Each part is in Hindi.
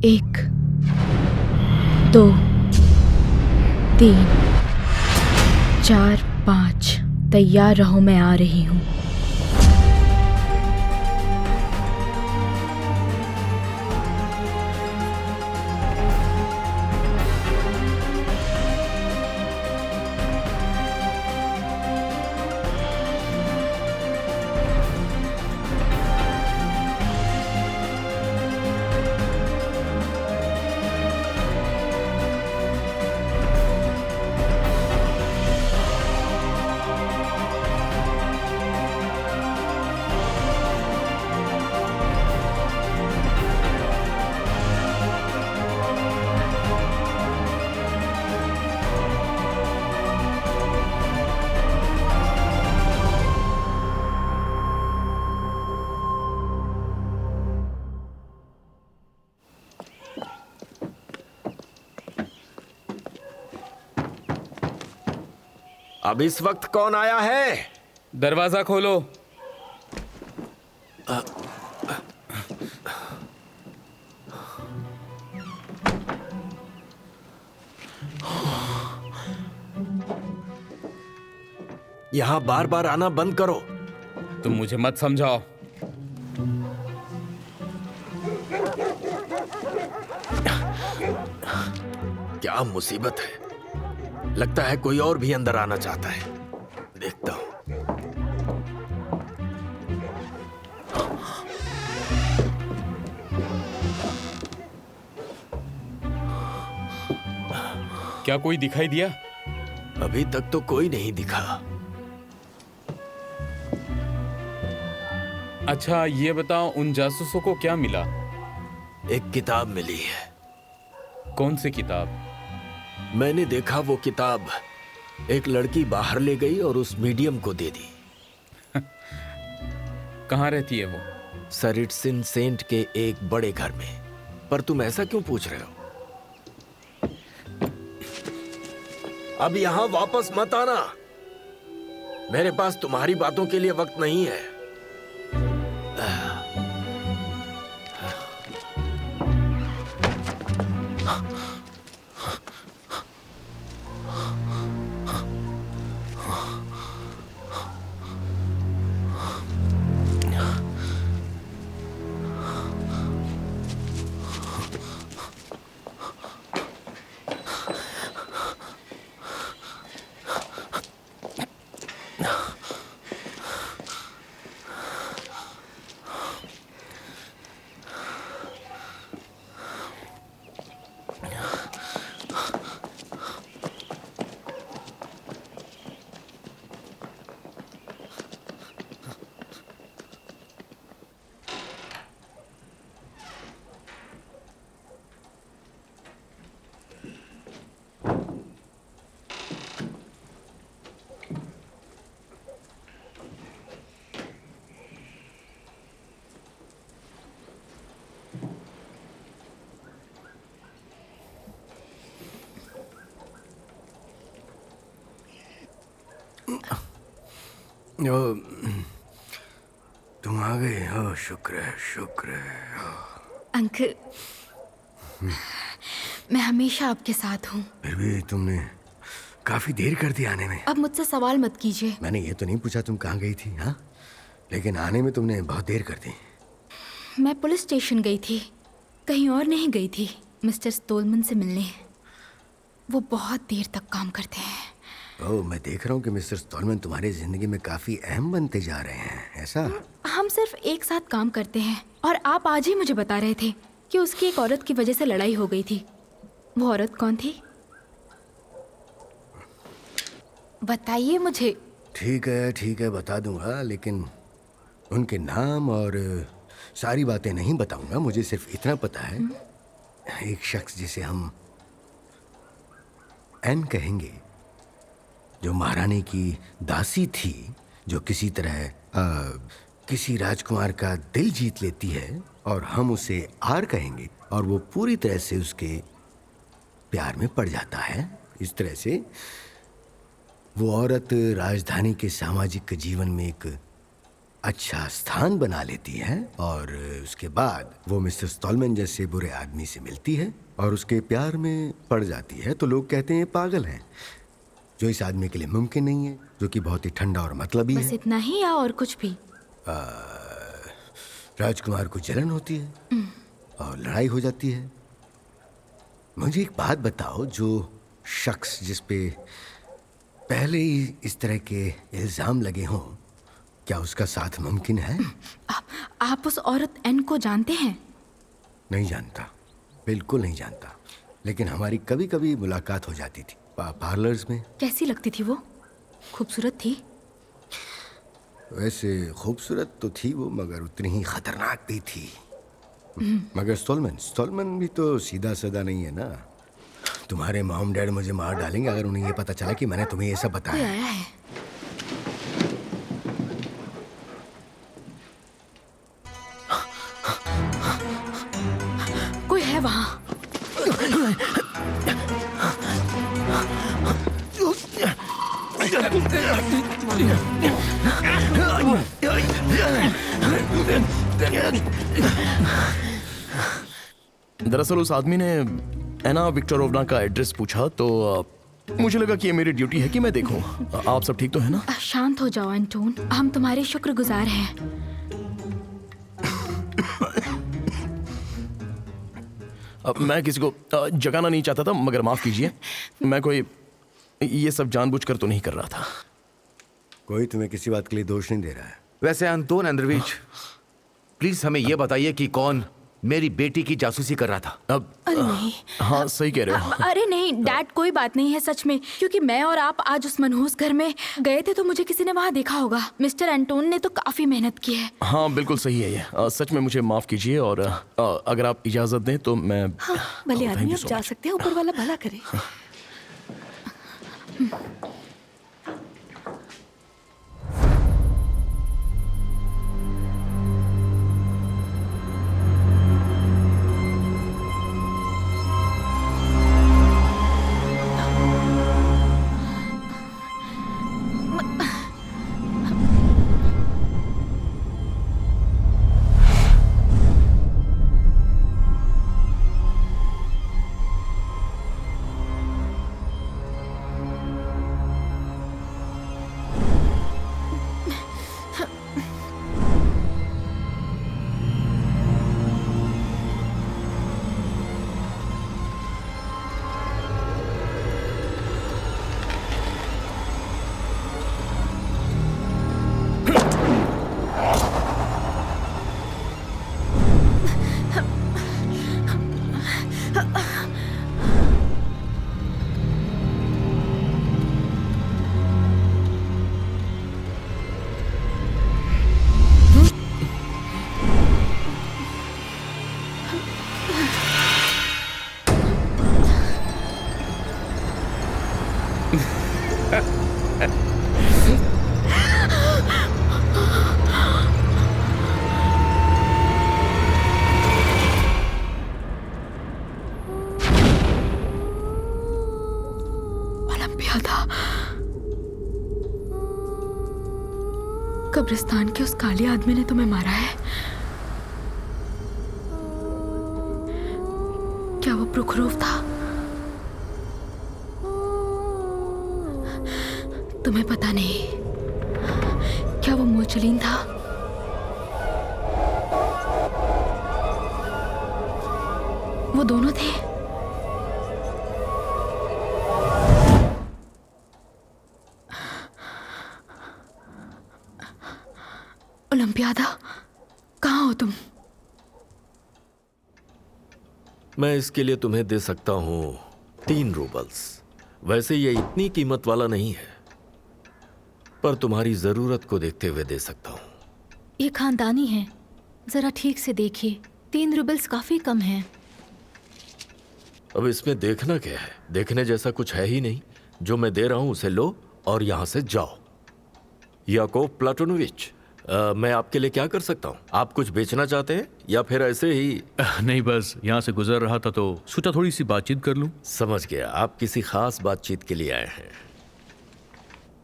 1 2 3 4 5। तैयार रहो, मैं आ रही हूँ। अब इस वक्त कौन आया है? दरवाजा खोलो। यहां बार बार आना बंद करो। तुम मुझे मत समझाओ। क्या मुसीबत है? लगता है कोई और भी अंदर आना चाहता है। देखता हूं। क्या कोई दिखाई दिया? अभी तक तो कोई नहीं दिखा। अच्छा ये बताओ, उन जासूसों को क्या मिला? एक किताब मिली है। कौन सी किताब? मैंने देखा वो किताब एक लड़की बाहर ले गई और उस मीडियम को दे दी। कहाँ रहती है वो? सरिटसिन सेंट के एक बड़े घर में। पर तुम ऐसा क्यों पूछ रहे हो? अब यहां वापस मत आना। मेरे पास तुम्हारी बातों के लिए वक्त नहीं है। तुम आ गए हो। शुक्र है, शुक्र है। अंकल, मैं हमेशा आपके साथ हूँ। फिर भी तुमने काफी देर कर दी आने में। अब मुझसे सवाल मत कीजिए। मैंने ये तो नहीं पूछा तुम कहाँ गई थी, हाँ? लेकिन आने में तुमने बहुत देर कर दी। मैं पुलिस स्टेशन गई थी, कहीं और नहीं गई थी। मिस्टर स्टोलमन से मिलने। वो बहुत देर तक काम करते हैं। ओह, मैं देख रहा हूँ कि मिस्टर स्टॉलमैन तुम्हारी जिंदगी में काफी अहम बनते जा रहे हैं, ऐसा? हम सिर्फ एक साथ काम करते हैं। और आप आज ही मुझे बता रहे थे कि उसकी एक औरत की वजह से लड़ाई हो गई थी। वो औरत कौन थी? बताइए मुझे। ठीक है बता दूंगा, लेकिन उनके नाम और सारी बातें नहीं बताऊंगा। मुझे सिर्फ इतना पता है, एक शख्स जिसे हम एन कहेंगे, जो महारानी की दासी थी, जो किसी तरह किसी राजकुमार का दिल जीत लेती है, और हम उसे आर कहेंगे, और वो पूरी तरह से उसके प्यार में पड़ जाता है। इस तरह से वो औरत राजधानी के सामाजिक जीवन में एक अच्छा स्थान बना लेती है और उसके बाद वो मिस्टर स्टॉलमैन जैसे बुरे आदमी से मिलती है और उसके प्यार में पड़ जाती है, तो लोग कहते हैं पागल है, जो इस आदमी के लिए मुमकिन नहीं है, जो कि बहुत ही ठंडा और मतलबी बस है। इतना ही या और कुछ भी? राजकुमार को जलन होती है और लड़ाई हो जाती है। मुझे एक बात बताओ, जो शख्स जिस पे पहले ही इस तरह के इल्जाम लगे हों, क्या उसका साथ मुमकिन है? आप उस औरत एन को जानते हैं? नहीं जानता, बिल्कुल नहीं जानता, लेकिन हमारी कभी कभी मुलाकात हो जाती थी पार्लर्स में। कैसी लगती थी वो? खूबसूरत थी? वैसे खूबसूरत तो थी वो, मगर उतनी ही खतरनाक भी थी। मगर स्टॉलमैन भी तो सीधा साधा नहीं है ना। तुम्हारे मॉम डैड मुझे मार डालेंगे अगर उन्हें ये पता चला कि मैंने तुम्हें ये सब कोई बताया। आया है? कोई है वहाँ? दरअसल उस आदमी ने एना विक्टोरोवना का एड्रेस पूछा, तो मुझे लगा कि ये मेरी ड्यूटी है कि मैं देखूं। आप सब ठीक तो है ना? शांत हो जाओ एंटोन, हम तुम्हारे शुक्रगुजार हैं। अब मैं किसी को जगाना नहीं चाहता था, मगर माफ कीजिए, मैं कोई ये सब जानबूझकर तो नहीं कर रहा था। कोई तुम्हें किसी बात के लिए दोष नहीं दे रहा है। वैसे अंतोन एंड्रोविच, प्लीज हमें यह बताइए कि कौन मेरी बेटी की जासूसी कर रहा था। अब अरे नहीं। हाँ, सही कह रहे हो। अरे नहीं डैड, कोई बात नहीं है सच में, क्योंकि मैं और आप आज उस मनहूस घर में गए थे तो मुझे किसी ने वहाँ देखा होगा। मिस्टर एंटोन ने तो काफी मेहनत की है। हाँ बिल्कुल सही है ये। सच में मुझे माफ कीजिए, और अगर आप इजाजत दें तो मैं भले thank आदमी you अब so जा much. सकते हैं, ऊपर वाला भला करे। कब्रिस्तान के उस काले आदमी ने तुम्हें मारा है? क्या वो प्रोखरोव था? तुम्हें पता नहीं? क्या वो मोचलिन था? वो दोनों थे? ओलंपियादा, कहाँ हो तुम? मैं इसके लिए तुम्हें दे सकता हूँ 3 रूबल्स। वैसे ये इतनी कीमत वाला नहीं है, पर तुम्हारी जरूरत को देखते हुए दे सकता हूँ। ये खानदानी है, जरा ठीक से देखिए, 3 रूबल्स काफी कम हैं। अब इसमें देखना क्या है? देखने जैसा कुछ है ही नहीं। जो मैं दे रहा हूँ उसे लो और यहाँ से जाओ। याकोव प्लाटोनोविच, मैं आपके लिए क्या कर सकता हूँ? आप कुछ बेचना चाहते हैं या फिर ऐसे ही? नहीं, बस यहाँ से गुजर रहा था तो सोचा थोड़ी सी बातचीत कर लूँ। समझ गया, आप किसी खास बातचीत के लिए आए हैं।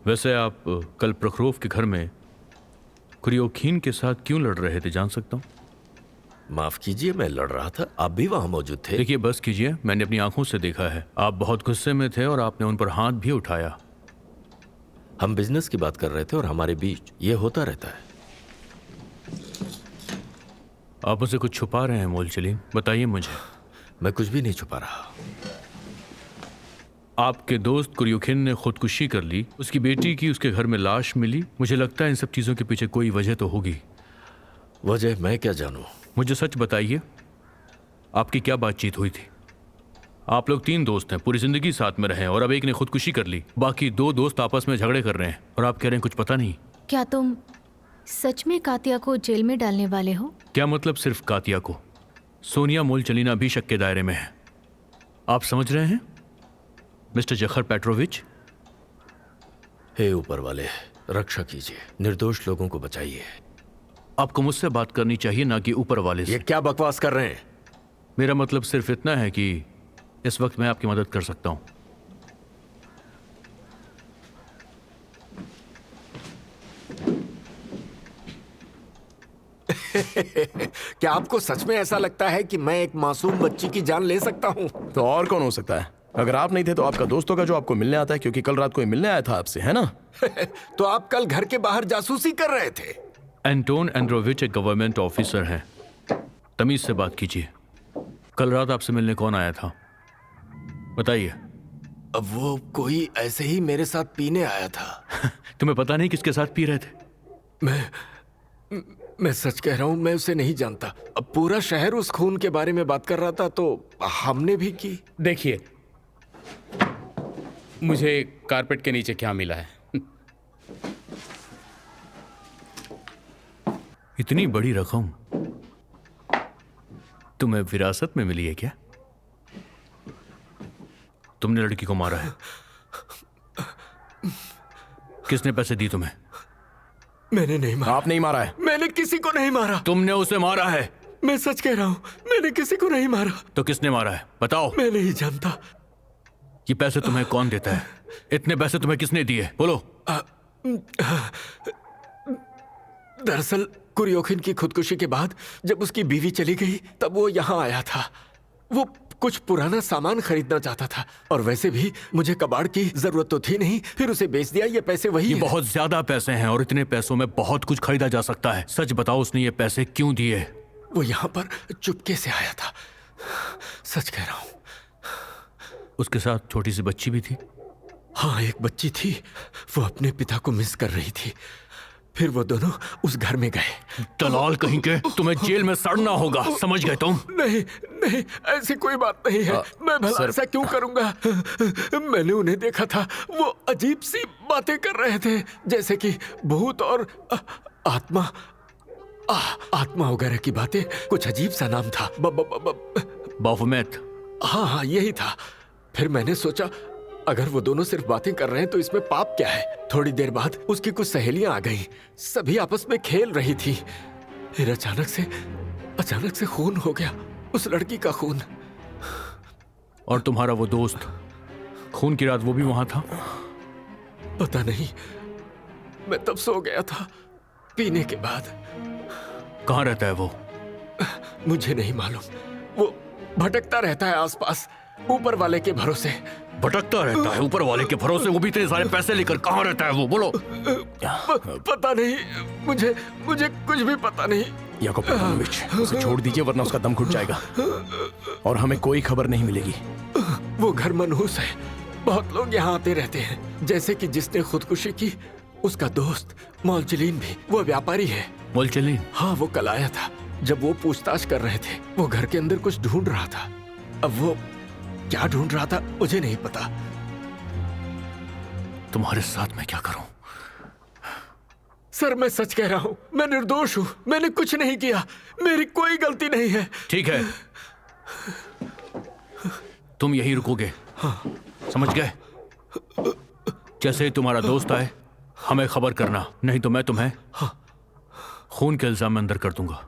वैसे आप कल प्रखरोव के घर में कुरियोखीन के साथ क्यों लड़ रहे थे, जान सकता हूँ? माफ कीजिए, मैं लड़ रहा था, आप भी वहां मौजूद थे। देखिए, बस कीजिए, मैंने अपनी आंखों से देखा है। आप बहुत गुस्से में थे और आपने उन पर हाथ भी उठाया। हम बिजनेस की बात कर रहे थे और हमारे बीच ये होता रहता है। आप मुझसे कुछ छुपा रहे हैं मोलचलीन, बताइए मुझे। मैं कुछ भी नहीं छुपा रहा। आपके दोस्त कुरियोखिन ने खुदकुशी कर ली, उसकी बेटी की उसके घर में लाश मिली। मुझे लगता है इन सब चीज़ों के पीछे कोई वजह तो होगी। वजह मैं क्या जानूं? मुझे सच बताइए, आपकी क्या बातचीत हुई थी? आप लोग 3 दोस्त हैं, पूरी जिंदगी साथ में रहे और अब एक ने खुदकुशी कर ली, बाकी 2 दोस्त आपस में झगड़े कर रहे हैं और आप कह रहे हैं कुछ पता नहीं। क्या तुम सच में कातिया को जेल में डालने वाले हो? क्या मतलब सिर्फ कातिया को? सोनिया मोलचलीना भी शक के दायरे में है। आप समझ रहे हैं मिस्टर जखर पेट्रोविच? हे ऊपर वाले, रक्षा कीजिए, निर्दोष लोगों को बचाइए। आपको मुझसे बात करनी चाहिए, ना कि ऊपर वाले से। ये क्या बकवास कर रहे हैं? मेरा मतलब सिर्फ इतना है कि इस वक्त मैं आपकी मदद कर सकता हूं। क्या आपको सच में ऐसा लगता है कि मैं एक मासूम बच्ची की जान ले सकता हूं? तो और कौन हो सकता है? अगर आप नहीं थे तो आपका दोस्त होगा जो आपको मिलने आता है, क्योंकि कल रात कोई मिलने आया था आपसे, है ना? तो आप कल घर के बाहर जासूसी कर रहे थे? एंटोन एंड्रोविच एक गवर्नमेंट ऑफिसर हैं। तमीज से बात कीजिए। कल रात आपसे मिलने कौन आया था, बताइए। अब वो कोई ऐसे ही मेरे साथ पीने आया था। तुम्हें पता नहीं किसके साथ पी रहे थे? मैं सच कह रहा हूं, मैं उसे नहीं जानता। अब पूरा शहर उस खून के बारे में बात कर रहा था तो हमने भी की। देखिए, मुझे कारपेट के नीचे क्या मिला है? इतनी बड़ी रकम तुम्हें विरासत में मिली है क्या? तुमने लड़की को मारा है? किसने पैसे दिए तुम्हें? मैंने नहीं मारा। आप नहीं मारा है? मैंने किसी को नहीं मारा। तुमने उसे मारा है? मैं सच कह रहा हूं, मैंने किसी को नहीं मारा। तो किसने मारा है, बताओ। मैं नहीं जानता। ये पैसे तुम्हें कौन देता है? इतने पैसे तुम्हें किसने दिए, बोलो। दरअसल कुरियोखिन की खुदकुशी के बाद जब उसकी बीवी चली गई तब वो यहाँ आया था। वो कुछ पुराना सामान खरीदना चाहता था और वैसे भी मुझे कबाड़ की जरूरत तो थी नहीं, फिर उसे बेच दिया। ये पैसे वही ये है। बहुत ज्यादा पैसे हैं और इतने पैसों में बहुत कुछ खरीदा जा सकता है। सच बताओ, उसने ये पैसे क्यों दिए? वो यहाँ पर चुपके से आया था, सच कह रहा हूँ। उसके साथ छोटी सी बच्ची भी थी? हाँ, एक बच्ची थी। वो अपने पिता को मिस कर रही थी। फिर वो दोनों उस घर में गए। दलाल कहीं के, तुम्हें जेल में सड़ना होगा, समझ गए तुम? नहीं नहीं, ऐसी कोई बात नहीं है। मैं भला ऐसा क्यों करूंगा? मैंने उन्हें देखा था, वो अजीब सी बातें कर रहे थे, जैसे कि भूत और आत्मा आत्मा वगैरह की बातें। कुछ अजीब सा नाम था, बाफुमेत। हाँ, यही था। फिर मैंने सोचा अगर वो दोनों सिर्फ बातें कर रहे हैं तो इसमें पाप क्या है। थोड़ी देर बाद उसकी कुछ सहेलियां आ गईं, सभी आपस में खेल रही थी। फिर अचानक से खून हो गया, उस लड़की का खून। और तुम्हारा वो दोस्त, खून की रात वो भी वहां था? पता नहीं, मैं तब सो गया था पीने के बाद। कहाँ रहता है वो? मुझे नहीं मालूम। वो भटकता रहता है आसपास, ऊपर वाले के भरोसे। भटकता रहता है ऊपर वाले के भरोसे? वो भी इतने सारे पैसे लेकर कहाँ रहता है वो, बोलो। पता नहीं, मुझे कुछ भी पता नहीं। याकूब पेट्रोविच, उसे छोड़ दीजिए वरना उसका दम घुट जाएगा और हमें कोई खबर नहीं मिलेगी। वो घर मनहूस है, बहुत लोग यहाँ आते रहते हैं। जैसे कि जिसने खुदकुशी की, उसका दोस्त मोलचलीन भी। वो व्यापारी है। मोलचलीन? हाँ, वो कल आया था। जब वो पूछताछ कर रहे थे, वो घर के अंदर कुछ ढूंढ रहा था। अब वो क्या ढूंढ रहा था मुझे नहीं पता। तुम्हारे साथ मैं क्या करूं? सर, मैं सच कह रहा हूं, मैं निर्दोष हूं। मैंने कुछ नहीं किया, मेरी कोई गलती नहीं है। ठीक है, तुम यहीं रुकोगे? हाँ। समझ गए? जैसे ही तुम्हारा दोस्त आए हमें खबर करना, नहीं तो मैं तुम्हें खून के इल्जाम में अंदर कर दूंगा।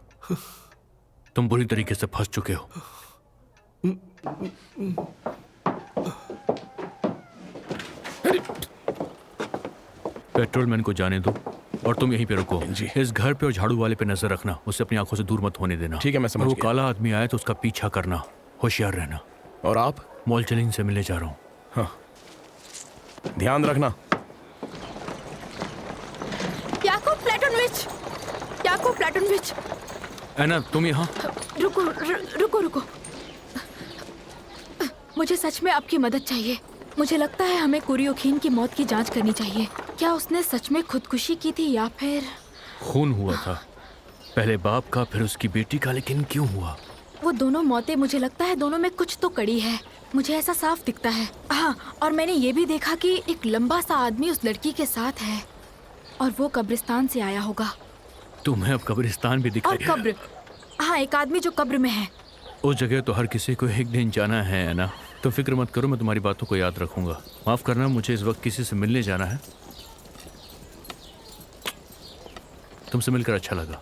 तुम बुरी तरीके से फंस चुके हो। पेट्रोलमैन को जाने दो। और तुम यहीं पे रुको जी। इस घर पे और झाड़ू वाले पे नजर रखना, उसे अपनी आंखों से दूर मत होने देना। ठीक है, मैं समझ और वो गया। काला आदमी आए तो उसका पीछा करना, होशियार रहना। और आप मॉल चलिन से मिलने जा रहा हूँ। ध्यान रखना। याकूब प्लेटोनोविच, याकूब प्लेटोनोविच, एना तुम यहाँ। रुको रुको रुको, मुझे सच में आपकी मदद चाहिए। मुझे लगता है हमें कुरियोखीन की मौत की जांच करनी चाहिए। क्या उसने सच में खुदकुशी की थी या फिर खून हुआ था, पहले बाप का फिर उसकी बेटी का, लेकिन क्यों हुआ? वो दोनों मौतें, मुझे लगता है दोनों में कुछ तो कड़ी है। मुझे ऐसा साफ दिखता है। हाँ, और मैंने ये भी देखा कि एक लंबा सा आदमी उस लड़की के साथ है और वो कब्रिस्तान से आया होगा। तुम्हें अब कब्रिस्तान भी और दिखाई? कब्र, हाँ, एक आदमी जो कब्र में है। उस जगह तो हर किसी को एक दिन जाना है ना। तो फिक्र मत करो, मैं तुम्हारी बातों को याद रखूंगा। माफ करना, मुझे इस वक्त किसी से मिलने जाना है। तुमसे मिलकर अच्छा लगा।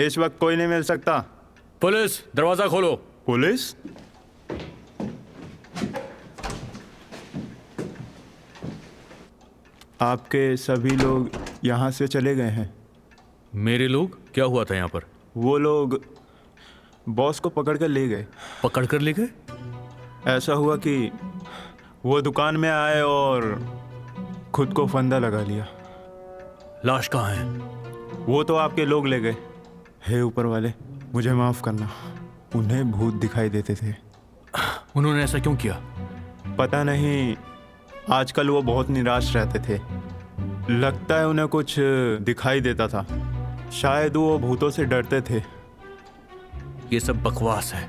इस वक्त कोई नहीं मिल सकता। पुलिस, दरवाजा खोलो। पुलिस? आपके सभी लोग यहाँ से चले गए हैं। मेरे लोग? क्या हुआ था यहाँ पर? वो लोग बॉस को पकड़ कर ले गए। पकड़ कर ले गए? ऐसा हुआ कि वो दुकान में आए और खुद को फंदा लगा लिया। लाश कहाँ है? वो तो आपके लोग ले गए। हे ऊपर वाले, मुझे माफ करना। उन्हें भूत दिखाई देते थे। उन्होंने ऐसा क्यों किया? पता नहीं, आजकल वो बहुत निराश रहते थे। लगता है उन्हें कुछ दिखाई देता था। शायद वो भूतों से डरते थे। ये सब बकवास है।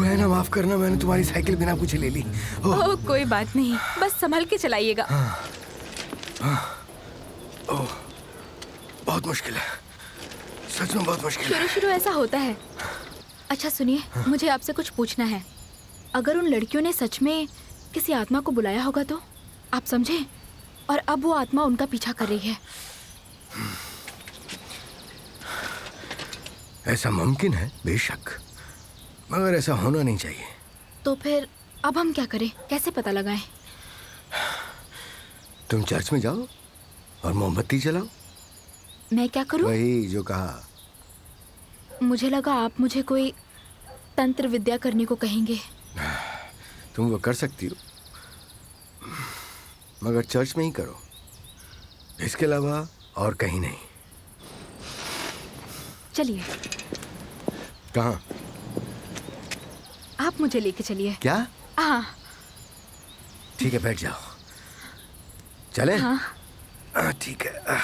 है ना, माफ करना, मैंने तुम्हारी साइकिल बिना पूछे ले ली। ओह, कोई बात नहीं, बस संभल के चलाइएगा। बहुत मुश्किल है, सच में बहुत मुश्किल है। शुरू ऐसा होता है। अच्छा सुनिए, मुझे आपसे कुछ पूछना है। अगर उन लड़कियों ने सच में किसी आत्मा को बुलाया होगा तो आप समझे, और अब वो आत्मा उनका पीछा कर रही है। ऐसा मुमकिन है, बेशक, मगर ऐसा होना नहीं चाहिए। तो फिर अब हम क्या करें, कैसे पता लगाएं? तुम चर्च में जाओ और मोमबत्ती जलाओ। मैं क्या करूं? वही जो कहा। मुझे लगा आप मुझे कोई तंत्र विद्या करने को कहेंगे। तुम वो कर सकती हो, मगर चर्च में ही करो, इसके अलावा और कहीं नहीं। चलिए। कहाँ? आप मुझे लेके चलिए। क्या? हाँ। ठीक है, बैठ जाओ। चले? हाँ। ठीक है।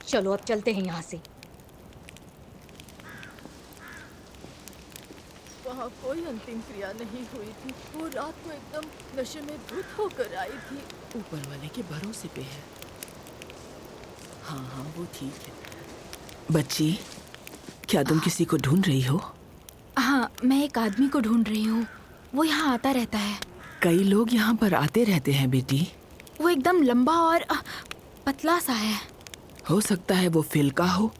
चलो अब चलते हैं यहाँ से। वहाँ कोई अंतिम क्रिया नहीं हुई थी। वो रात को एकदम नशे में धुत होकर आई थी। ऊपर वाले के भरोसे पे है। हाँ हाँ, वो ठीक है। बच्ची, क्या तुम किसी को ढूंढ रही हो? हाँ, मैं एक आदमी को ढूंढ रही हूँ। वो यहाँ आता रहता है। कई लोग यहाँ पर आते रहते हैं बेटी। वो एकदम लंबा और पतला सा है। हो सकता है वो फिल का हो।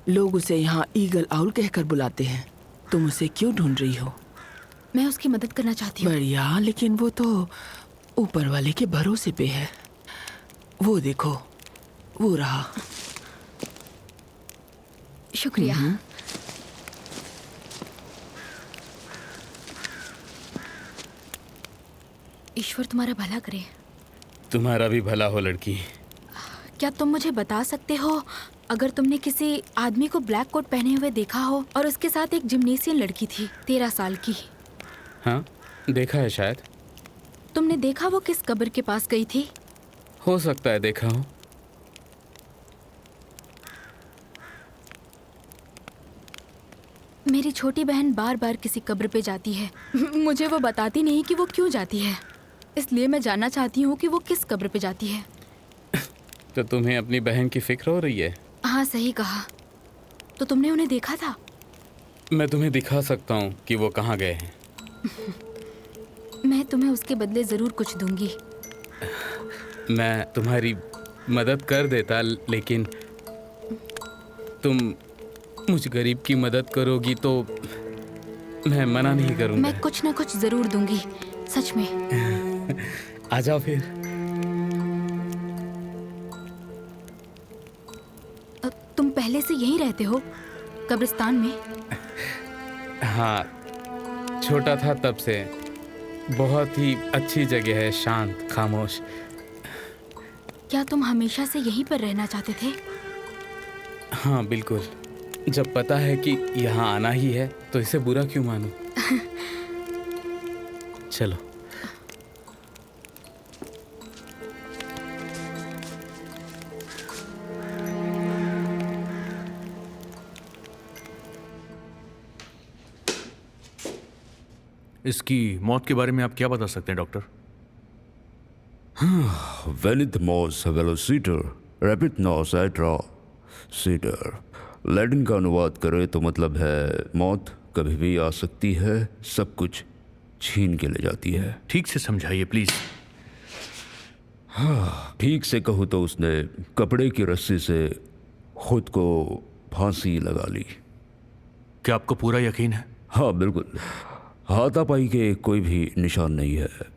लोग उसे यहाँ ईगल आउल कहकर बुलाते हैं। तुम उसे क्यों ढूंढ रही हो? मैं उसकी मदद करना चाहती हूँ। बढ़िया, लेकिन वो तो ऊपर वाले के भरोसे पे है। वो देखो, वो रहा। शुक्रिया। ईश्वर तुम्हारा भला करे। तुम्हारा भी भला हो लड़की। क्या तुम मुझे बता सकते हो, अगर तुमने किसी आदमी को ब्लैक कोट पहने हुए देखा हो और उसके साथ एक जिम्नेशियन लड़की थी 13 साल की? हाँ, देखा है शायद। तुमने देखा वो किस कब्र के पास गई थी? हो सकता है देखा हो। मेरी छोटी बहन बार बार किसी कब्र पे जाती है। मुझे वो बताती नहीं कि वो क्यों जाती है, इसलिए मैं जानना चाहती हूँ कि वो किस कब्र पे जाती है। तो तुम्हें अपनी बहन की फिक्र हो रही है? हाँ, सही कहा। तो तुमने उन्हें देखा था? मैं तुम्हें दिखा सकता हूँ कि वो कहाँ गए हैं। मैं तुम्हें उसके बदले ज़रूर कुछ दूंगी। मैं तुम्हारी मदद कर देता, लेकिन तुम मुझ गरीब की मदद करोगी तो मैं मना नहीं करूँगा। मैं कुछ ना कुछ ज़रूर दूंगी, सच में। आ जाओ फिर। तुम पहले से यहीं रहते हो, कब्रिस्तान में? हाँ, छोटा था तब से। बहुत ही अच्छी जगह है, शांत, खामोश। क्या तुम हमेशा से यहीं पर रहना चाहते थे? हाँ बिल्कुल। जब पता है कि यहाँ आना ही है तो इसे बुरा क्यों मानूं? चलो। इसकी मौत के बारे में आप क्या बता सकते हैं डॉक्टर? वेनिथमोस वेलोसिटर रैपिड नॉस एट्रा सीडर। लैटिन का अनुवाद करें तो मतलब है मौत कभी भी आ सकती है, सब कुछ छीन के ले जाती है। ठीक से समझाइए प्लीज। हाँ, ठीक से कहूँ तो उसने कपड़े की रस्सी से खुद को फांसी लगा ली। क्या आपको पूरा यकीन है? हाँ बिल्कुल, हाथापाई के कोई भी निशान नहीं है।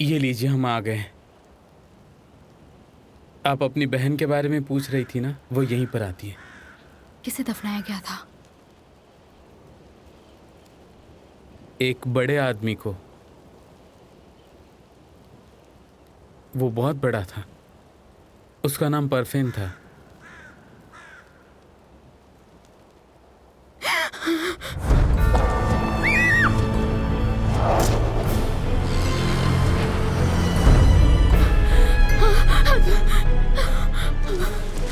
ये लीजिए, हम आ गए। आप अपनी बहन के बारे में पूछ रही थी ना, वो यहीं पर आती है। किसे दफनाया गया था? एक बड़े आदमी को। वो बहुत बड़ा था। उसका नाम परफेन था।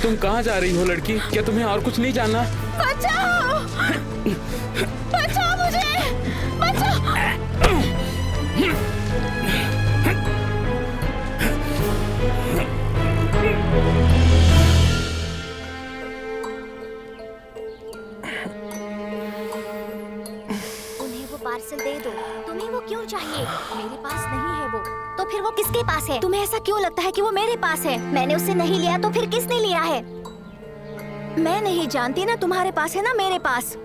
तुम कहाँ जा रही हो लड़की? क्या तुम्हें और कुछ नहीं जानना? बचाओ! बचाओ मुझे! बचाओ! उन्हें वो पार्सल दे दो। तुम्हें वो क्यों चाहिए? मेरे पास नहीं है वो। तो फिर वो किसके पास है? तुम्हें ऐसा क्यों लगता है कि वो मेरे पास है? मैंने उससे नहीं लिया तो फिर किसने लिया है? मैं नहीं जानती ना, तुम्हारे पास है ना मेरे पास।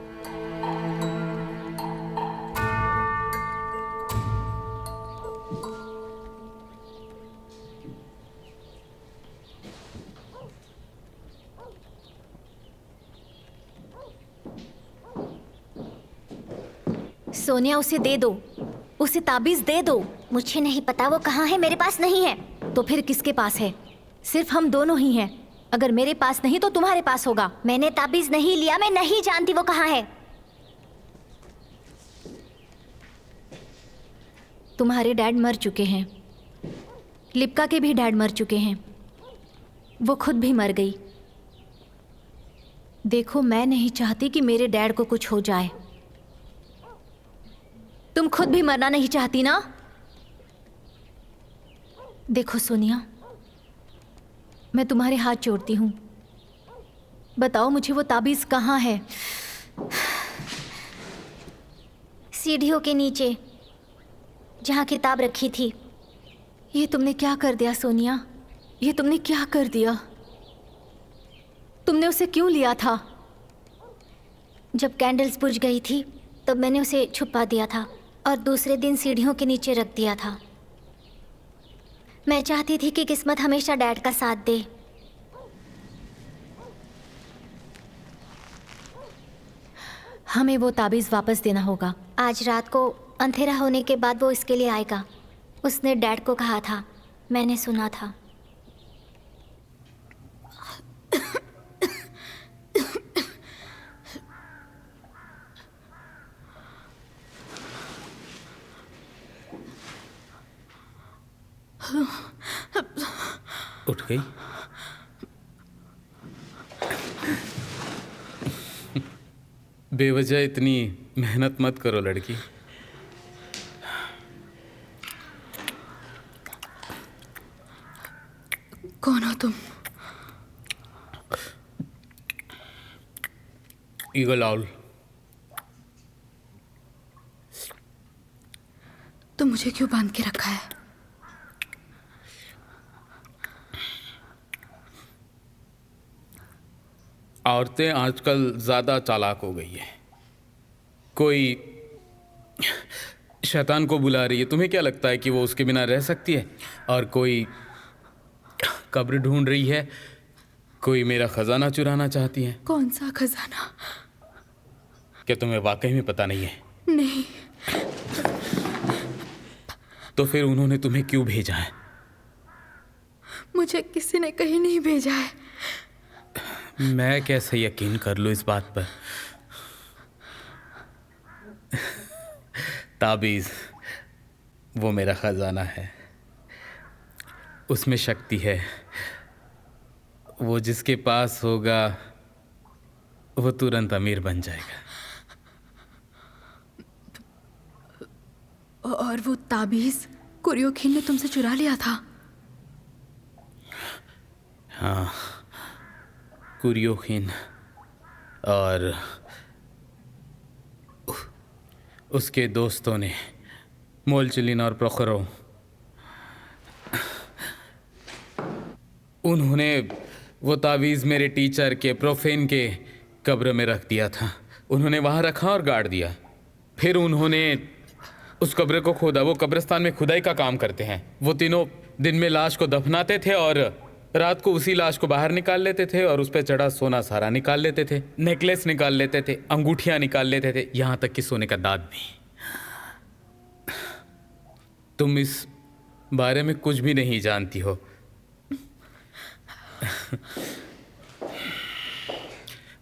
सोनिया, उसे दे दो, उसे ताबीज दे दो। मुझे नहीं पता वो कहाँ है, मेरे पास नहीं है। तो फिर किसके पास है? सिर्फ हम दोनों ही हैं। अगर मेरे पास नहीं तो तुम्हारे पास होगा। मैंने ताबीज नहीं लिया, मैं नहीं जानती वो कहाँ है। तुम्हारे डैड मर चुके हैं, लिप्का के भी डैड मर चुके हैं, वो खुद भी मर गई। देखो, मैं नहीं चाहती कि मेरे डैड को कुछ हो जाए। तुम खुद भी मरना नहीं चाहती ना? देखो सोनिया, मैं तुम्हारे हाथ जोड़ती हूँ, बताओ मुझे वो ताबीज कहाँ है? सीढ़ियों के नीचे, जहाँ किताब रखी थी। ये तुमने क्या कर दिया सोनिया? ये तुमने क्या कर दिया? तुमने उसे क्यों लिया था? जब कैंडल्स बुझ गई थी तब मैंने उसे छुपा दिया था और दूसरे दिन सीढ़ियों के नीचे रख दिया था। मैं चाहती थी कि किस्मत हमेशा डैड का साथ दे। हमें वो ताबीज़ वापस देना होगा। आज रात को अंधेरा होने के बाद वो इसके लिए आएगा। उसने डैड को कहा था, मैंने सुना था। उठ गई? बेवजह इतनी मेहनत मत करो लड़की। कौन हो तुम? Eagle owl. तुम मुझे क्यों बांध के रखा है? औरतें आजकल ज़्यादा चालाक हो गई है। कोई शैतान को बुला रही है, तुम्हें क्या लगता है कि वो उसके बिना रह सकती है? और कोई कब्र ढूंढ रही है, कोई मेरा खजाना चुराना चाहती है। कौन सा खजाना? क्या तुम्हें वाकई में पता नहीं है? नहीं। तो फिर उन्होंने तुम्हें क्यों भेजा है? मुझे किसी ने कहीं नहीं भेजा है। मैं कैसे यकीन कर लूं इस बात पर? ताबीज़ वो मेरा खजाना है, उसमें शक्ति है। वो जिसके पास होगा वो तुरंत अमीर बन जाएगा। और वो ताबीज़ कुरियोखिन ने तुमसे चुरा लिया था? हाँ, कुरियोखिन और उसके दोस्तों ने, मोलचिलिन और प्रोखरो, उन्होंने वो तावीज़ मेरे टीचर के प्रोफेन के कब्र में रख दिया था। उन्होंने वहाँ रखा और गाड़ दिया। फिर उन्होंने उस कब्र को खोदा। वो कब्रिस्तान में खुदाई का काम करते हैं। वो तीनों दिन में लाश को दफनाते थे और रात को उसी लाश को बाहर निकाल लेते थे और उस पर चढ़ा सोना सारा निकाल लेते थे, नेकलेस निकाल लेते थे, अंगूठियां निकाल लेते थे, यहाँ तक कि सोने का दांत भी। तुम इस बारे में कुछ भी नहीं जानती हो।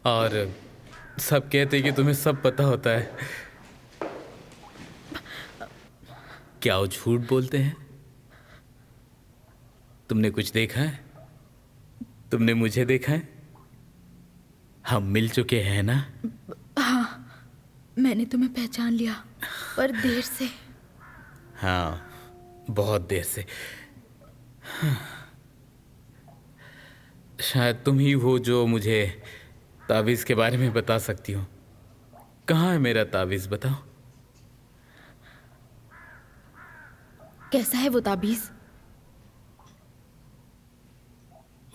और सब कहते कि तुम्हें सब पता होता है। क्या वो झूठ बोलते हैं? तुमने कुछ देखा है? तुमने मुझे देखा है? हम मिल चुके हैं ना? हाँ, मैंने तुम्हें पहचान लिया, पर देर से। हाँ, बहुत देर से। शायद तुम ही हो जो मुझे तावीज़ के बारे में बता सकती हो। कहाँ है मेरा तावीज़, बताओ। कैसा है वो ताबीज़?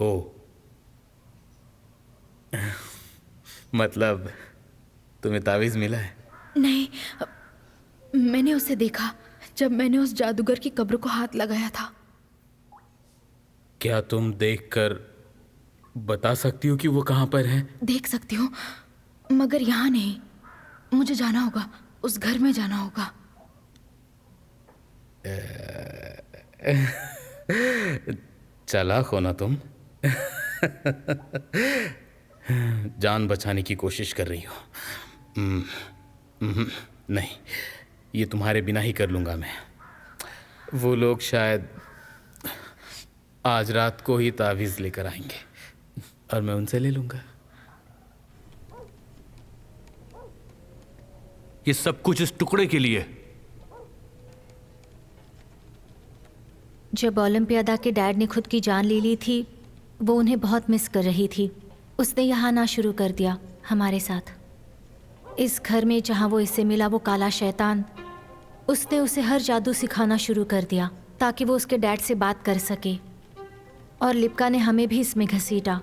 ओ, मतलब तुम्हें तावीज़ मिला है? नहीं, मैंने उसे देखा जब मैंने उस जादूगर की कब्र को हाथ लगाया था। क्या तुम देखकर बता सकती हो कि वो कहाँ पर है? देख सकती हूँ, मगर यहाँ नहीं। मुझे जाना होगा, उस घर में जाना होगा। चालाक हो ना तुम। जान बचाने की कोशिश कर रही हो। नहीं, ये तुम्हारे बिना ही कर लूँगा मैं। वो लोग शायद आज रात को ही तावीज़ लेकर आएंगे और मैं उनसे ले लूँगा। ये सब कुछ इस टुकड़े के लिए? जब ओलंपियादा के डैड ने खुद की जान ले ली थी, वो उन्हें बहुत मिस कर रही थी। उसने यहाँ आना शुरू कर दिया हमारे साथ। इस घर में जहाँ वो इससे मिला, वो काला शैतान, उसने उसे हर जादू सिखाना शुरू कर दिया ताकि वो उसके डैड से बात कर सके। और लिप्का ने हमें भी इसमें घसीटा।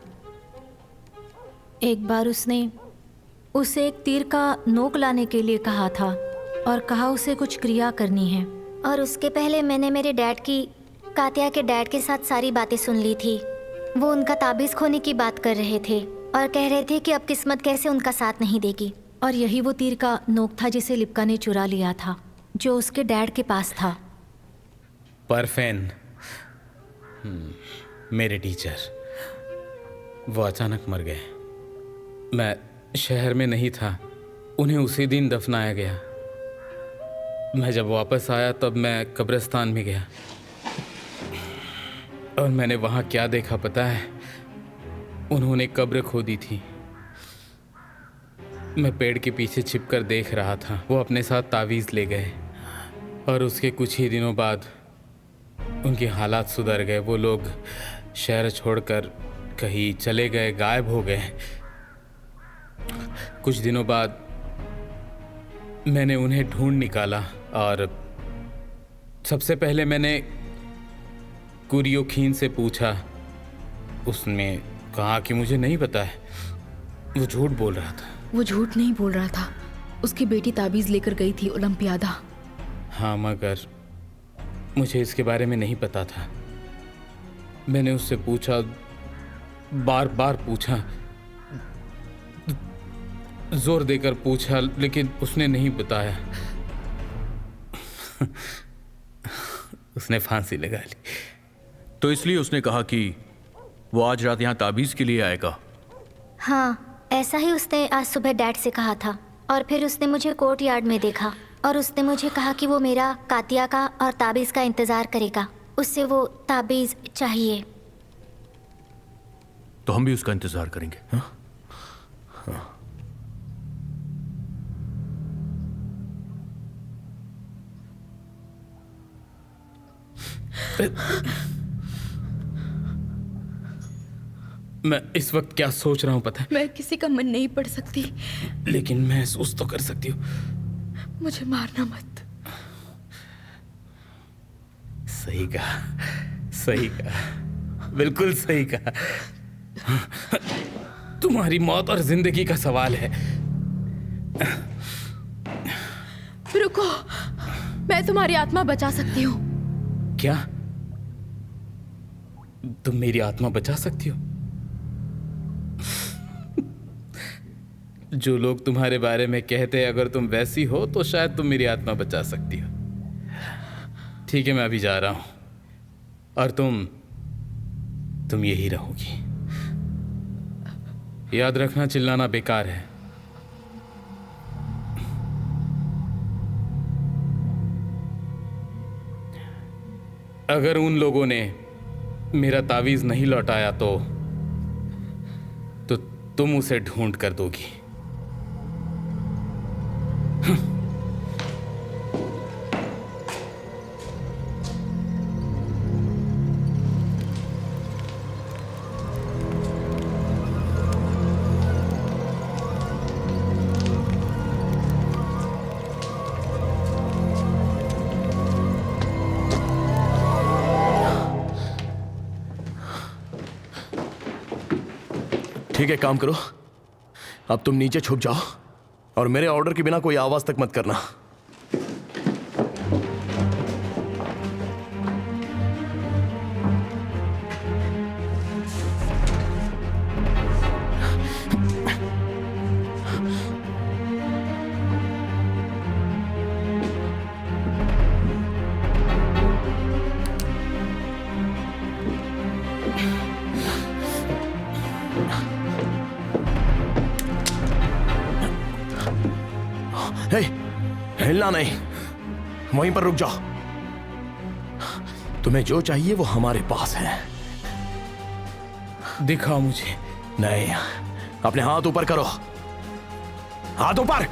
एक बार उसने उसे एक तीर का नोक लाने के लिए कहा था और कहा उसे कुछ क्रिया करनी है। और उसके पहले मैंने मेरे डैड की, कातिया के डैड के साथ सारी बातें सुन ली थी। वो उनका ताबीज खोने की बात कर रहे थे और कह रहे थे कि अब किस्मत कैसे उनका साथ नहीं देगी। और यही वो तीर का नोक था जिसे लिप्का ने चुरा लिया था, जो उसके डैड के पास था। परफेन, मेरे टीचर, वो अचानक मर गए। मैं शहर में नहीं था, उन्हें उसी दिन दफनाया गया। मैं जब वापस आया तब मैं कब्रिस्तान में गया और मैंने वहाँ क्या देखा पता है? उन्होंने कब्र खोदी थी। मैं पेड़ के पीछे छिपकर देख रहा था। वो अपने साथ तावीज़ ले गए और उसके कुछ ही दिनों बाद उनके हालात सुधर गए। वो लोग शहर छोड़कर कहीं चले गए, गायब हो गए। कुछ दिनों बाद मैंने उन्हें ढूंढ निकाला और सबसे पहले मैंने कुरियोखीन से पूछा। उसने कहा कि मुझे नहीं पता है। वो झूठ बोल रहा था। वो झूठ नहीं बोल रहा था। उसकी बेटी ताबीज लेकर गई थी ओलंपियादा। हाँ, मगर मुझे इसके बारे में नहीं पता था। मैंने उससे पूछा, बार बार पूछा, जोर देकर पूछा, लेकिन उसने नहीं बताया। उसने फांसी लगा ली। तो इसलिए उसने कहा कि वो आज रात यहाँ ताबीज के लिए आएगा। हाँ, ऐसा ही उसने आज सुबह डैड से कहा था। और फिर उसने मुझे कोर्ट यार्ड में देखा और उसने मुझे कहा कि वो मेरा, कातिया का और ताबीज़ का इंतज़ार करेगा। उससे वो ताबीज़ चाहिए। तो हम भी उसका इंतजार करेंगे। हाँ? हाँ। मैं इस वक्त क्या सोच रहा हूँ पता है? मैं किसी का मन नहीं पढ़ सकती, लेकिन महसूस तो कर सकती हूँ। मुझे मारना मत। सही कहा, सही कहा, बिल्कुल सही कहा। तुम्हारी मौत और जिंदगी का सवाल है। रुको, मैं तुम्हारी आत्मा बचा सकती हूँ। क्या तुम मेरी आत्मा बचा सकती हो? जो लोग तुम्हारे बारे में कहते हैं, अगर तुम वैसी हो तो शायद तुम मेरी आत्मा बचा सकती हो। ठीक है, मैं अभी जा रहा हूं और तुम यही रहोगी। याद रखना, चिल्लाना बेकार है। अगर उन लोगों ने मेरा तावीज नहीं लौटाया तो तुम उसे ढूंढ कर दोगी। ठीक है, काम करो। अब तुम नीचे छुप जाओ और मेरे ऑर्डर के बिना कोई आवाज तक मत करना। हिलना नहीं, वहीं पर रुक जाओ। तुम्हें जो चाहिए वो हमारे पास है। दिखाओ मुझे। नहीं, अपने हाथ ऊपर करो। हाथ ऊपर।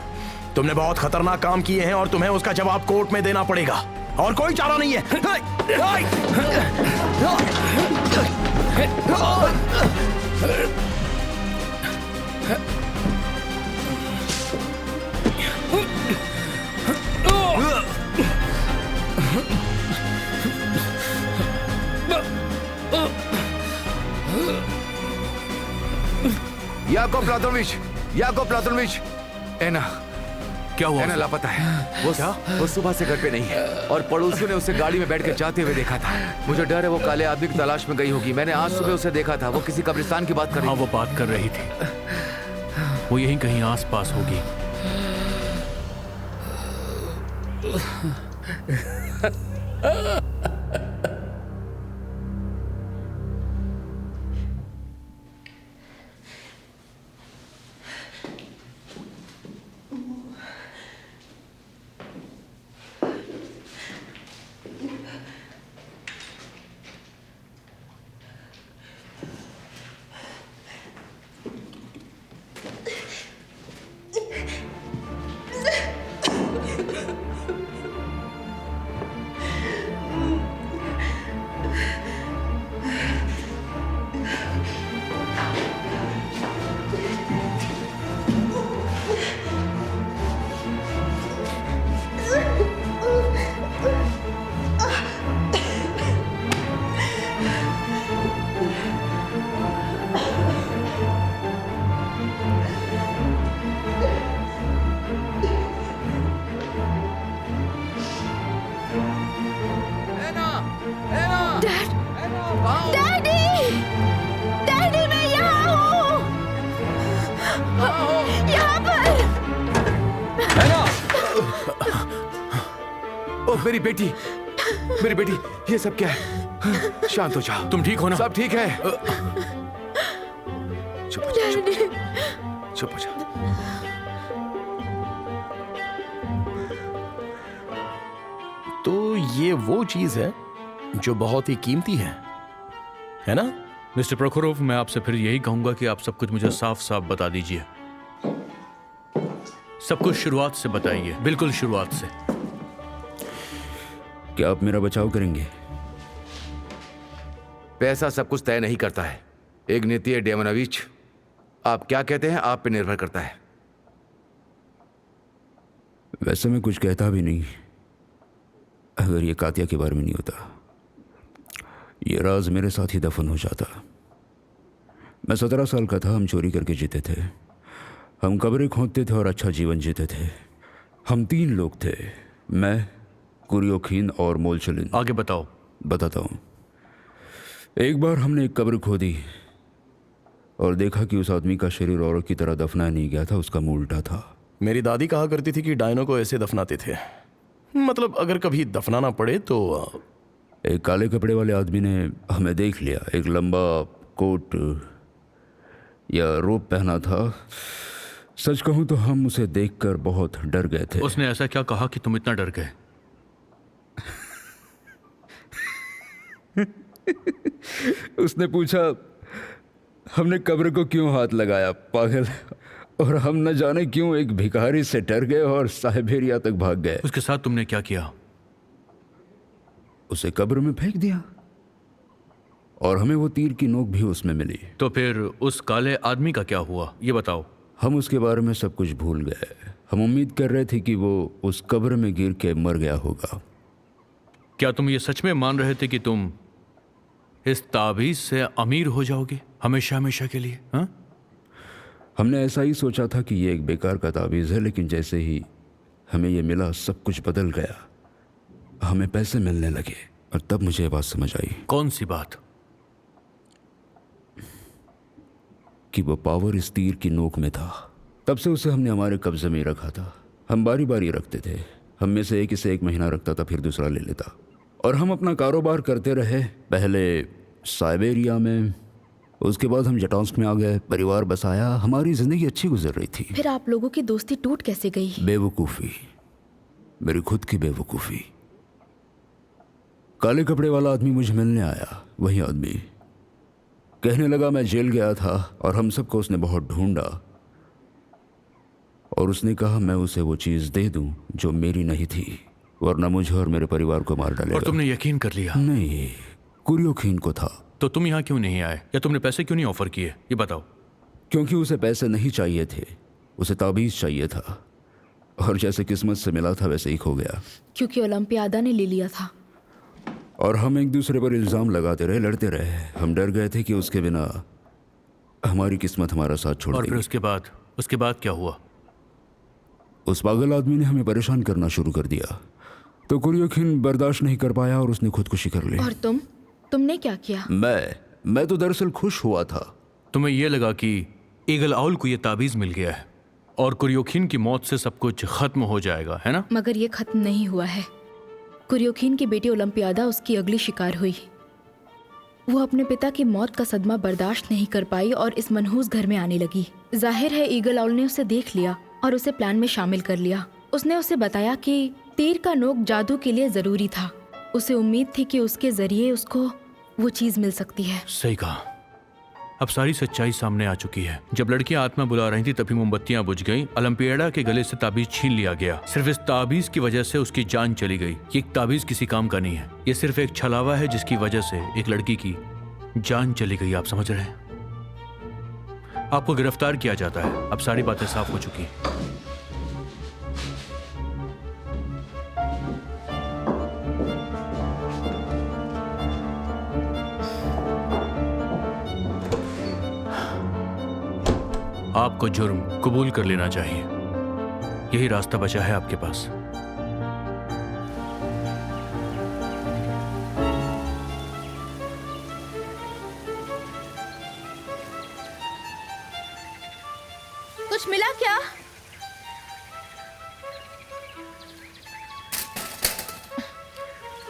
तुमने बहुत खतरनाक काम किए हैं और तुम्हें उसका जवाब कोर्ट में देना पड़ेगा और कोई चारा नहीं है। याकोब प्लातोविच, एना क्या हुआ? एना लापता है। वो सुबह से घर पे नहीं है और पड़ोसियों ने उसे गाड़ी में बैठ के जाते हुए देखा था। मुझे डर है वो काले आदमी की तलाश में गई होगी। मैंने आज सुबह उसे देखा था, वो किसी कब्रिस्तान की बात कर रही थी। हाँ, वो बात कर रही थी। वो यहीं कहीं आसपास होगी। मेरी बेटी, ये सब क्या है? शांत हो जाओ। तुम ठीक हो ना? सब ठीक है। चुप हो जाओ। तो ये वो चीज है जो बहुत ही कीमती है ना? मिस्टर प्रोखोरोव, मैं आपसे फिर यही कहूंगा कि आप सब कुछ मुझे साफ साफ बता दीजिए। सब कुछ शुरुआत से बताइए, बिल्कुल शुरुआत से। क्या आप मेरा बचाव करेंगे? पैसा सब कुछ तय नहीं करता है। एक नीति है डेमोनोविच। आप क्या कहते हैं, आप पे निर्भर करता है। वैसे मैं कुछ कहता भी नहीं अगर ये कातिया के बारे में नहीं होता। ये राज मेरे साथ ही दफन हो जाता। मैं 17 साल का था, हम चोरी करके जीते थे, हम कब्रें खोदते थे और अच्छा जीवन जीते थे। हम 3 लोग थे, मैं, कुरियोखीन और मोलचलिन। आगे बताओ। बताता हूँ। एक बार हमने एक कब्र खोदी और देखा कि उस आदमी का शरीर औरत की तरह दफनाया नहीं गया था, उसका मुंह उल्टा था। मेरी दादी कहा करती थी कि डायनो को ऐसे दफनाते थे, मतलब अगर कभी दफनाना पड़े तो। एक काले कपड़े वाले आदमी ने हमें देख लिया। एक लंबा कोट या रोब पहना था। सच कहूं तो हम उसे देखकर बहुत डर गए थे। उसने ऐसा क्या कहा कि तुम इतना डर गए? उसने पूछा हमने कब्र को क्यों हाथ लगाया, पागल। और हम न जाने क्यों एक भिखारी से डर गए और साइबेरिया तक भाग गए। उसके साथ तुमने क्या किया? उसे कब्र में फेंक दिया और हमें वो तीर की नोक भी उसमें मिली। तो फिर उस काले आदमी का क्या हुआ, ये बताओ। हम उसके बारे में सब कुछ भूल गए। हम उम्मीद कर रहे थे कि वो उस कब्र में गिर के मर गया होगा। क्या तुम ये सच में मान रहे थे कि तुम इस ताबीज से अमीर हो जाओगे हमेशा हमेशा के लिए? हाँ, हमने ऐसा ही सोचा था कि ये एक बेकार का ताबीज़ है, लेकिन जैसे ही हमें ये मिला सब कुछ बदल गया। हमें पैसे मिलने लगे और तब मुझे ये बात समझ आई। कौन सी बात? कि वो पावर इस तीर की नोक में था। तब से उसे हमने हमारे कब्जे में रखा था। हम बारी बारी रखते थे। हम में से एक इसे 1 महीना रखता था, फिर दूसरा ले लेता और हम अपना कारोबार करते रहे। पहले साइबेरिया में, उसके बाद हम जटॉन्स्क में आ गए, परिवार बसाया, हमारी जिंदगी अच्छी गुजर रही थी। फिर आप लोगों की दोस्ती टूट कैसे गई? बेवकूफ़ी, मेरी खुद की बेवकूफ़ी। काले कपड़े वाला आदमी मुझे मिलने आया। वही आदमी कहने लगा मैं जेल गया था और हम सबको उसने बहुत ढूंढा और उसने कहा मैं उसे वो चीज़ दे दूं जो मेरी नहीं थी, वरना मुझे और मेरे परिवार को मार डालेगा। और तुमने यकीन कर लिया? नहीं, कुरियोखीन को था। तो तुम यहाँ क्यों नहीं आए, या तुमने पैसे क्यों नहीं ऑफर किए, ये बताओ। क्योंकि उसे पैसे नहीं चाहिए थे, उसे ताबीज़ चाहिए था और जैसे किस्मत से मिला था वैसे ही खो गया। क्योंकि ओलंपियादा ने ले लिया था। और हम एक दूसरे पर इल्ज़ाम लगाते रहे, लड़ते रहे। हम डर गए थे कि उसके बिना हमारी किस्मत हमारा साथ छोड़ देगी। और फिर उसके बाद क्या हुआ? उस पागल आदमी ने हमें परेशान करना शुरू कर दिया, तो कुरियोखिन बर्दाश्त नहीं कर पाया और उसने खुदकुशी कर ली। और तुमने क्या किया? मैं तो दरअसल खुश हुआ था। तुम्हें यह लगा कि ईगल आउल को यह ताबीज मिल गया है और कुरियोखिन की मौत से सब कुछ खत्म हो जाएगा, है ना? मगर ये खत्म नहीं हुआ है। कुरियोखिन की बेटी ओलंपियादा उसकी अगली शिकार हुई। वो अपने पिता की मौत का सदमा बर्दाश्त नहीं कर पाई और इस मनहूस घर में आने लगी। जाहिर है ईगल आउल ने उसे देख लिया और उसे प्लान में शामिल कर लिया। उसने उसे बताया कि तीर का नोक जादू के लिए जरूरी था। उसे उम्मीद थी कि उसके जरिए उसको वो चीज मिल सकती है। सही कहा। अब सारी सच्चाई सामने आ चुकी है। जब लड़कियां आत्मा बुला रही थी तभी मोमबत्तियां बुझ गईं। ओलंपियाडा के गले से ताबीज छीन लिया गया। सिर्फ इस ताबीज की वजह से उसकी जान चली गई। ये ताबीज किसी काम का नहीं है। ये सिर्फ एक छलावा है जिसकी वजह से एक लड़की की जान चली गई। आप समझ रहे हैं? आपको गिरफ्तार किया जाता है। अब सारी बातें साफ हो चुकी हैं। आपको जुर्म कबूल कर लेना चाहिए। यही रास्ता बचा है आपके पास। कुछ मिला क्या?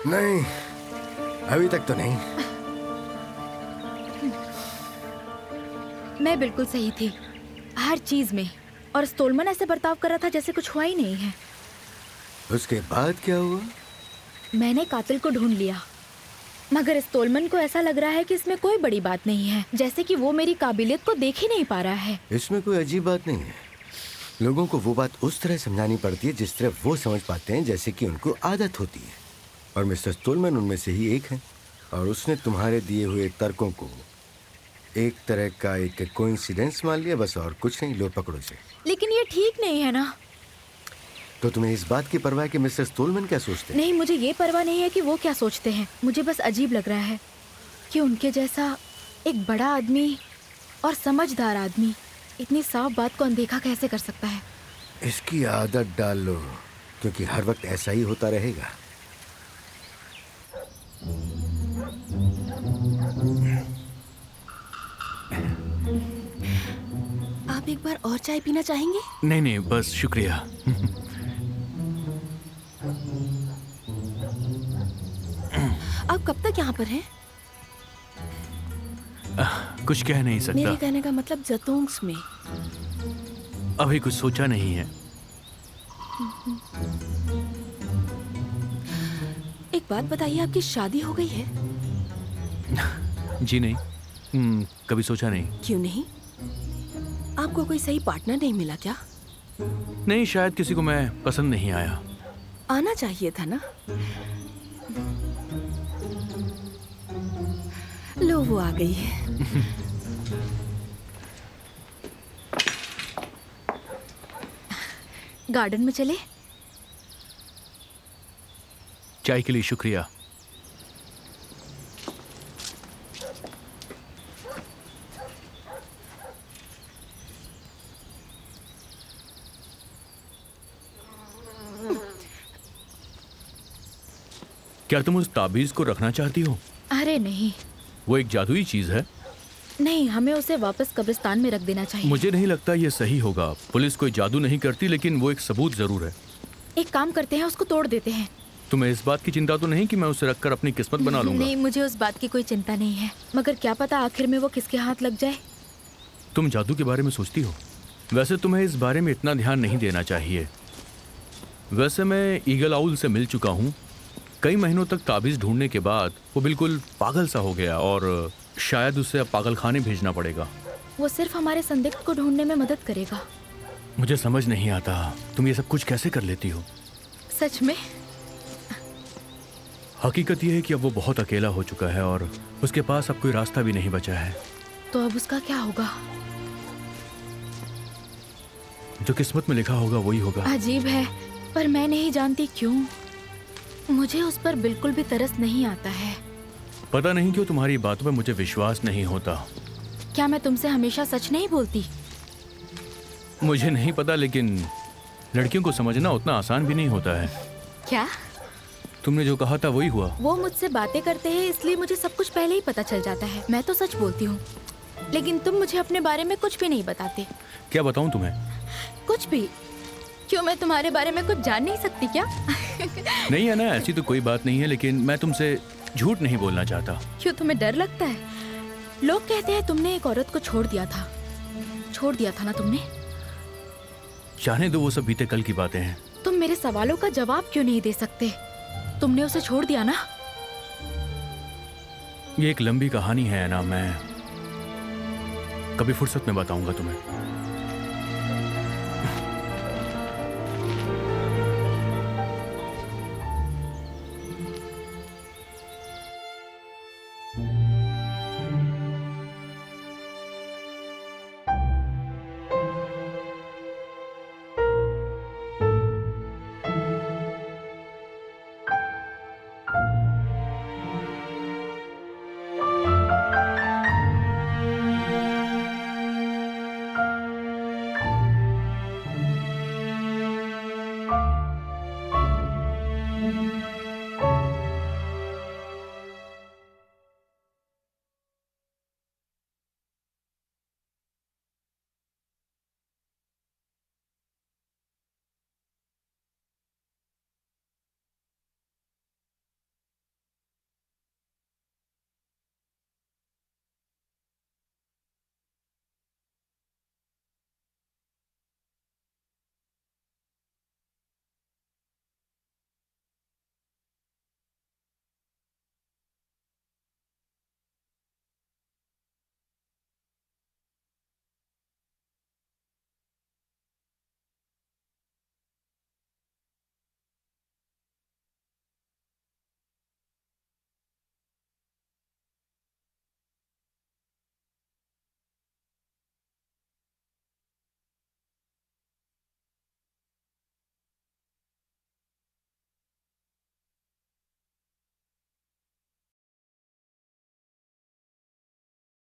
नहीं, अभी तक तो नहीं। मैं बिल्कुल सही थी हर चीज में, और स्टोलमन ऐसे बर्ताव कर रहा था जैसे कुछ हुआ ही नहीं है। उसके बाद क्या हुआ? मैंने कातिल को ढूंढ लिया, मगर स्टोलमन को ऐसा लग रहा है कि इसमें कोई बड़ी बात नहीं है, जैसे कि वो मेरी काबिलियत को देख ही नहीं पा रहा है। इसमें कोई अजीब बात नहीं है। लोगों को वो बात उस तरह समझानी पड़ती है जिस तरह वो समझ पाते हैं, जैसे कि उनको आदत होती है। और मिस्टर स्टोलमन उनमें से ही एक है, और उसने तुम्हारे दिए हुए तर्कों को एक तरह का एक कोइंसिडेंस मान लिया, बस, और कुछ नहीं। लो पकड़ो इसे। लेकिन ये ठीक नहीं है ना। तो तुम्हें इस बात की परवाह है कि मिस्टर स्टोलमन क्या सोचते हैं? नहीं, मुझे ये परवाह नहीं है कि वो क्या सोचते हैं। मुझे बस अजीब लग रहा है कि उनके जैसा एक बड़ा आदमी और समझदार आदमी इतनी साफ बात को अनदेखा कैसे कर सकता है। इसकी आदत डाल लो, क्योंकि हर वक्त ऐसा ही होता रहेगा। आप एक बार और चाय पीना चाहेंगे? नहीं नहीं, बस शुक्रिया। आप कब तक यहाँ पर हैं? कुछ कह नहीं सकता। मेरे कहने का मतलब जतोंग्स में। अभी कुछ सोचा नहीं है। एक बात बताइए, आपकी शादी हो गई है? जी नहीं, कभी सोचा नहीं। क्यों नहीं? आपको कोई सही पार्टनर नहीं मिला क्या? नहीं, शायद किसी को मैं पसंद नहीं आया। आना चाहिए था ना। लो, वो आ गई है। गार्डन में चले? चाय के लिए शुक्रिया। क्या तुम उस ताबीज को रखना चाहती हो? अरे नहीं। वो एक जादुई चीज है। नहीं, हमें उसे वापस कब्रिस्तान में रख देना चाहिए। मुझे नहीं लगता ये सही होगा। पुलिस कोई जादू नहीं करती, लेकिन वो एक सबूत जरूर है। एक काम करते हैं, उसको तोड़ देते हैं। तुम्हें इस बात की चिंता तो नहीं कि मैं उसे रखकर अपनी किस्मत बना लूंगा? नहीं, मुझे उस बात की कोई चिंता नहीं है, मगर क्या पता आखिर में वो किसके हाथ लग जाए। तुम जादू के बारे में सोचती हो? वैसे तुम्हें इस बारे में इतना ध्यान नहीं देना चाहिए। वैसे मैं ईगल आउल से मिल चुका हूँ। कई महीनों तक ताबीज ढूंढने के बाद वो बिल्कुल पागल सा हो गया और शायद उसे अब पागलखाने भेजना पड़ेगा। वो सिर्फ हमारे संदिग्ध को ढूंढने में मदद करेगा। मुझे समझ नहीं आता तुम ये सब कुछ कैसे कर लेती हो। सच में? हकीकत ये है कि अब वो बहुत अकेला हो चुका है और उसके पास अब कोई रास्ता भी नहीं बचा है। तो अब उसका क्या होगा? जो किस्मत में लिखा होगा वही होगा। अजीब है, पर मैं नहीं जानती क्यों मुझे उस पर बिल्कुल भी तरस नहीं आता है। पता नहीं क्यों तुम्हारी बातों पर मुझे विश्वास नहीं होता। क्या मैं तुमसे हमेशा सच नहीं बोलती? मुझे नहीं पता, लेकिन लड़कियों को समझना उतना आसान भी नहीं होता है। क्या? तुमने जो कहा था वही हुआ। वो मुझसे बातें करते हैं इसलिए मुझे सब कुछ पहले ही पता चल जाता है। मैं तो सच बोलती हूँ, लेकिन तुम मुझे अपने बारे में कुछ भी नहीं बताते। क्या बताऊं तुम्हें? कुछ भी। क्यों, मैं तुम्हारे बारे में कुछ जान नहीं सकती क्या? नहीं है ना, ऐसी तो कोई बात नहीं है, लेकिन मैं तुमसे झूठ नहीं बोलना चाहता। क्यों, तुम्हें डर लगता है? लोग कहते हैं तुमने एक औरत को छोड़ दिया था। छोड़ दिया था ना तुमने? जाने दो, वो सब बीते कल की बातें हैं। तुम मेरे सवालों का जवाब क्यों नहीं दे सकते? तुमने उसे छोड़ दिया ना? ये एक लंबी कहानी है ना, मैं कभी फुर्सत में बताऊंगा तुम्हें।